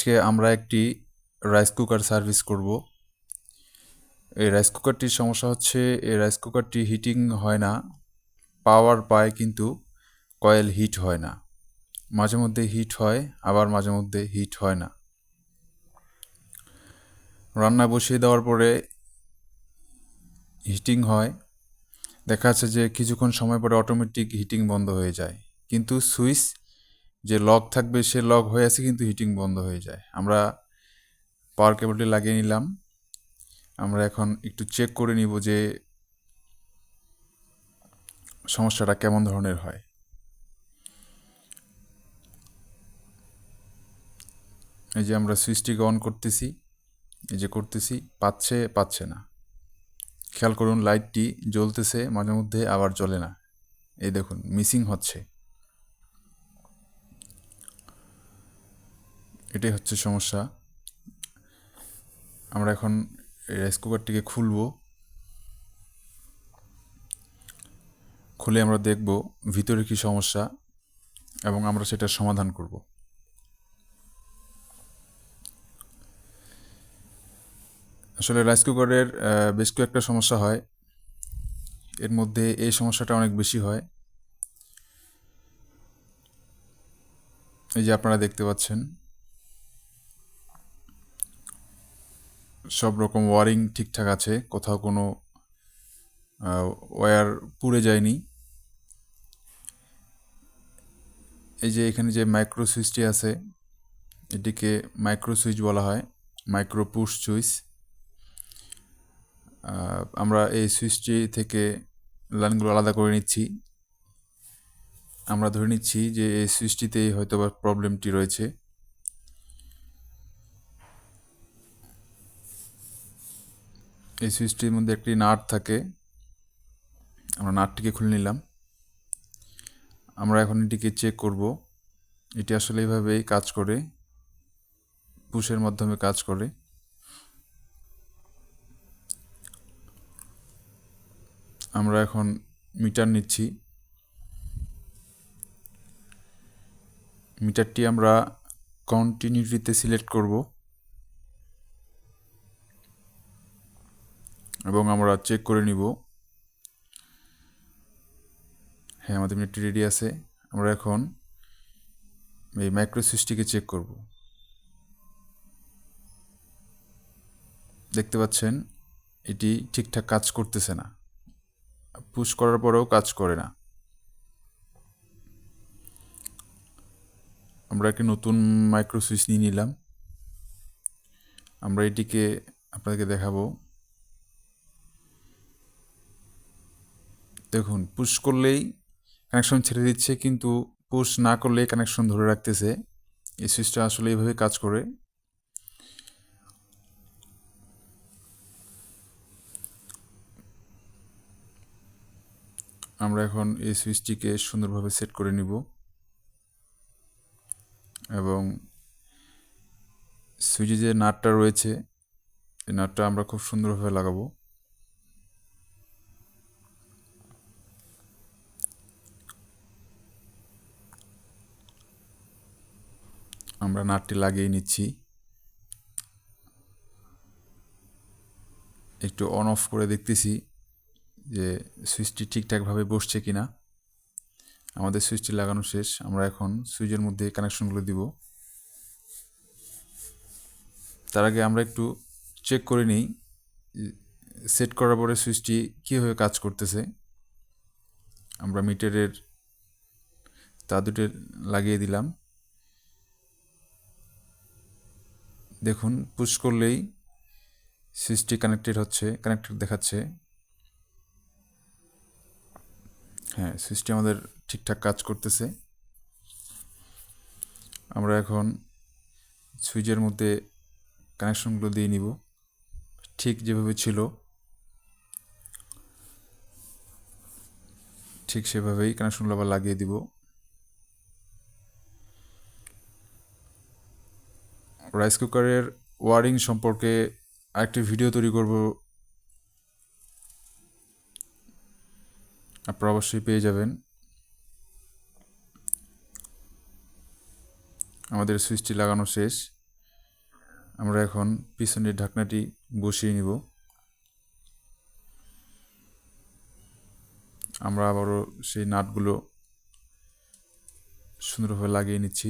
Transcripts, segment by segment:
আজকে আমরা একটি রাইস কুকার সার্ভিস করব। এই রাইস কুকারটির সমস্যা হচ্ছে এই রাইস কুকারটি হিটিং হয় না, পাওয়ার পায় কিন্তু কয়েল হিট হয় না। মাঝে মধ্যে হিট হয়, আবার মাঝে মধ্যে হিট হয় না। রান্না বসিয়ে দেওয়ার পরে হিটিং হয়, দেখা যাচ্ছে যে কিছুক্ষণ সময় পরে অটোমেটিক হিটিং বন্ধ হয়ে যায়, কিন্তু সুইচ যে লক থাকবে সে লক হয়ে আছে কিন্তু হিটিং বন্ধ হয়ে যায়। আমরা পাওয়ার কেবলটি লাগিয়ে নিলাম। আমরা এখন একটু চেক করে নিব যে সমস্যাটা কেমন ধরনের হয়। এই যে আমরা সুইচটিকে অন করতেছি, এই যে করতেছি, পাচ্ছে না। খেয়াল করুন, লাইটটি জ্বলতেছে মাঝে মধ্যে, আবার জ্বলে না। এই দেখুন, মিসিং হচ্ছে। এটাই হচ্ছে সমস্যা। আমরা এখন এই রাইস কুকারটিকে খুলব। খুলে আমরা দেখব ভিতরে কি সমস্যা এবং আমরা সেটার সমাধান করব। আসলে রাইস কুকারের বেশ কয়েকটা সমস্যা হয়, এর মধ্যে এই সমস্যাটা অনেক বেশি হয়। এই যে আপনারা দেখতে পাচ্ছেন, সব রকম ওয়ারিং ঠিকঠাক আছে, কোথাও কোনো ওয়্যার পুড়ে যায়নি। এই যে এখানে যে মাইক্রো সুইচটি আছে, এটিকে মাইক্রো সুইচ বলা হয়, মাইক্রো পুশ সুইচ। আমরা এই সুইচটি থেকে লাইনগুলো আলাদা করে নিচ্ছি। আমরা ধরে নিচ্ছি যে এই সুইচটিতেই হয়তো বা প্রবলেমটি রয়েছে। এই সুইচটির মধ্যে একটি নাট থাকে, আমরা নাটটিকে খুলে নিলাম। আমরা এখন এটিকে চেক করব, এটি আসলে এইভাবেই কাজ করে, পুশের মাধ্যমে কাজ করে। আমরা এখন মিটার নিচ্ছি। মিটারটি আমরা কন্টিনিউটিতে সিলেক্ট করব এবং আমরা চেক করে নিব। হ্যাঁ, আমাদের মিটারটি রেডি আছে। আমরা এখন এই মাইক্রো সুইচটিকে চেক করব। দেখতে পাচ্ছেন এটি ঠিকঠাক কাজ করতেছে না, পুশ করার পরেও কাজ করে না। আমরা একটি নতুন মাইক্রো সুইচ নিয়ে নিলাম। আমরা এটিকে আপনাদেরকে দেখাবো। দেখুন, পুশ করলেই কানেকশন ছেড়ে দিচ্ছে, কিন্তু পুশ না করলেই কানেকশন ধরে রাখতেছে। এই সুইচটা আসলে এইভাবে কাজ করে। আমরা এখন এই সুইচটিকে সুন্দরভাবে সেট করে নিব এবং সুইচে যে নাটটা রয়েছে এই নাটটা আমরা খুব সুন্দরভাবে লাগাবো। আমরা নাটটি লাগিয়ে নিচ্ছি। একটু অন অফ করে দেখতেছি যে সুইচটি ঠিকঠাকভাবে বসছে কিনা। আমাদের সুইচটি লাগানো শেষ। আমরা এখন সুইচের মধ্যে কানেকশনগুলো দিব। তার আগে আমরা একটু চেক করে নিই সেট করার পরে সুইচটি কীভাবে কাজ করতেছে। আমরা মিটারের তার দুটো লাগিয়ে দিলাম। দেখুন, পুশ করলেই সুইচটি কানেক্টেড দেখাচ্ছে। হ্যাঁ, সুইচটি আমাদের ঠিকঠাক কাজ করতেছে। আমরা এখন সুইচের মধ্যে কানেকশনগুলো দিয়ে নিব, ঠিক যেভাবে ছিল ঠিক সেভাবেই কানেকশনগুলো আবার লাগিয়ে দিব। রাইস কুকারের ওয়ারিং সম্পর্কে আরেকটি ভিডিও তৈরি করব, আপনারা অবশ্যই পেয়ে যাবেন। আমাদের সুইচটি লাগানো শেষ। আমরা এখন পিছনের ঢাকনাটি বসিয়ে নিব। আমরা আবারও সেই নাটগুলো সুন্দরভাবে লাগিয়ে নিচ্ছি।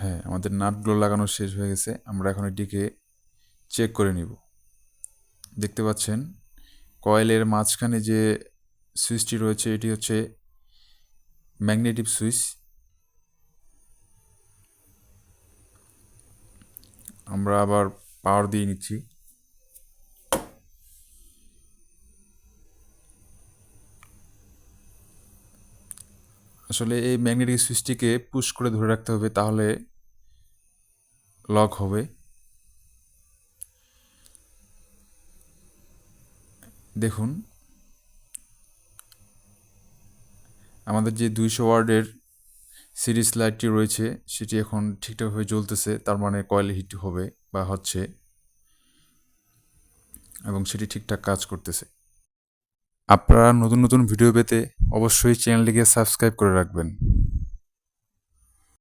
হ্যাঁ, আমাদের নাটগুলো লাগানো শেষ হয়ে গেছে। আমরা এখন এটিকে চেক করে নিব। দেখতে পাচ্ছেন কয়েলের মাঝখানে যে সুইচটি রয়েছে এটি হচ্ছে ম্যাগনেটিক সুইচ। আমরা আবার পাওয়ার দিয়ে নিচ্ছি। আসলে এই ম্যাগনেটিক সুইচটিকে পুশ করে ধরে রাখতে হবে, তাহলে লক হবে। দেখুন আমাদের যে 200 ওয়ার্ডের সিরিজ লাইটটি রয়েছে সেটি এখন ঠিকঠাকভাবে জ্বলতেছে, তার মানে কয়েল হিট হবে বা হচ্ছে, এবং সেটি ঠিকঠাক কাজ করতেছে। আপনারা নতুন নতুন ভিডিও পেতে অবশ্যই চ্যানেলটিকে সাবস্ক্রাইব করে রাখবেন।